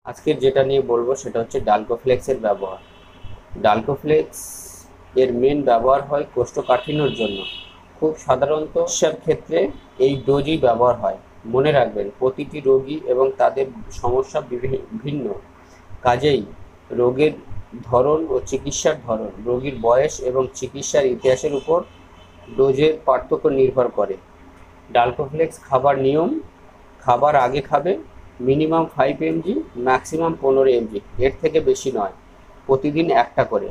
আজকের যেটা নিয়ে বলবো সেটা হচ্ছে ডালকোফ্লেক্সের ব্যবহার। ডালকোফ্লেক্স এর মেন ব্যবহার হয় কোষ্ঠকাঠিন্যর জন্য। খুব সাধারণত সব ক্ষেত্রে এই ডোজই ব্যবহার হয়। মনে রাখবেন, প্রতিটি রোগী এবং তাদের সমস্যা ভিন্ন, কাজেই রোগের ধরন ও চিকিৎসার ধরন, রোগীর বয়স এবং চিকিৎসার ইতিহাসের উপর ডোজের পার্থক্য নির্ভর করে। ডালকোফ্লেক্স খাবার নিয়ম: খাবার আগে খাবে মিনিমাম 5 mg, ম্যাক্সিমাম 15 mg, এর থেকে বেশি নয়। প্রতিদিন একটা করে।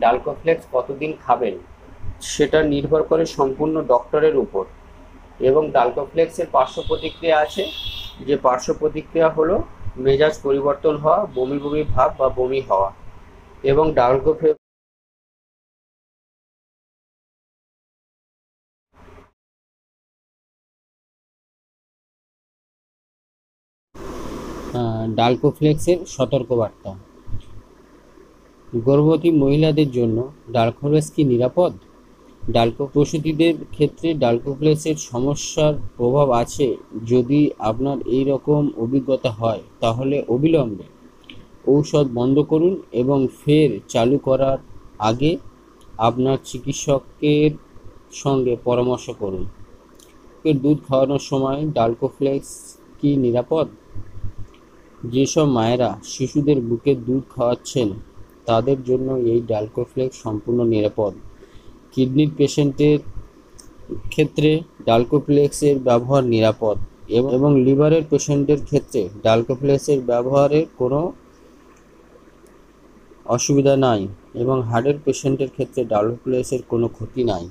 ডালকোফ্লেক্স কতদিন খাবেন সেটা নির্ভর করে সম্পূর্ণ ডক্টরের উপর। এবং ডালকোফ্লেক্সের পার্শ্ব প্রতিক্রিয়া আছে, যে পার্শ্ব প্রতিক্রিয়া হলো মেজাজ পরিবর্তন হওয়া, বমি বমি ভাব বা বমি হওয়া। এবং ডালকোফ্লেক্সের সতর্কবার্তা: গর্ভবতী মহিলাদের জন্য ডালকোফ্লেক্স কি নিরাপদ? প্রসূতিদের ক্ষেত্রে ডালকোফ্লেক্সের সমস্যার প্রভাব আছে। যদি আপনার এই রকম অভিজ্ঞতা হয় তাহলে অবিলম্বে ঔষধ বন্ধ করুন এবং ফের চালু করার আগে আপনার চিকিৎসকের সঙ্গে পরামর্শ করুন। দুধ খাওয়ানোর সময় ডালকোফ্লেক্স কি নিরাপদ? যেসব মায়েরা শিশুদের বুকের দুধ খাওয়াচ্ছেন তাদের জন্য এই ডালকোফ্লেক্স সম্পূর্ণ নিরাপদ। কিডনির পেশেন্টের ক্ষেত্রে ডালকোফ্লেক্সের ব্যবহার নিরাপদ এবং লিভারের পেশেন্টের ক্ষেত্রে ডালকোফ্লেক্সের ব্যবহারের কোনো অসুবিধা নাই এবং হার্টের পেশেন্টের ক্ষেত্রে ডালকোফ্লেক্সের কোনো ক্ষতি নাই।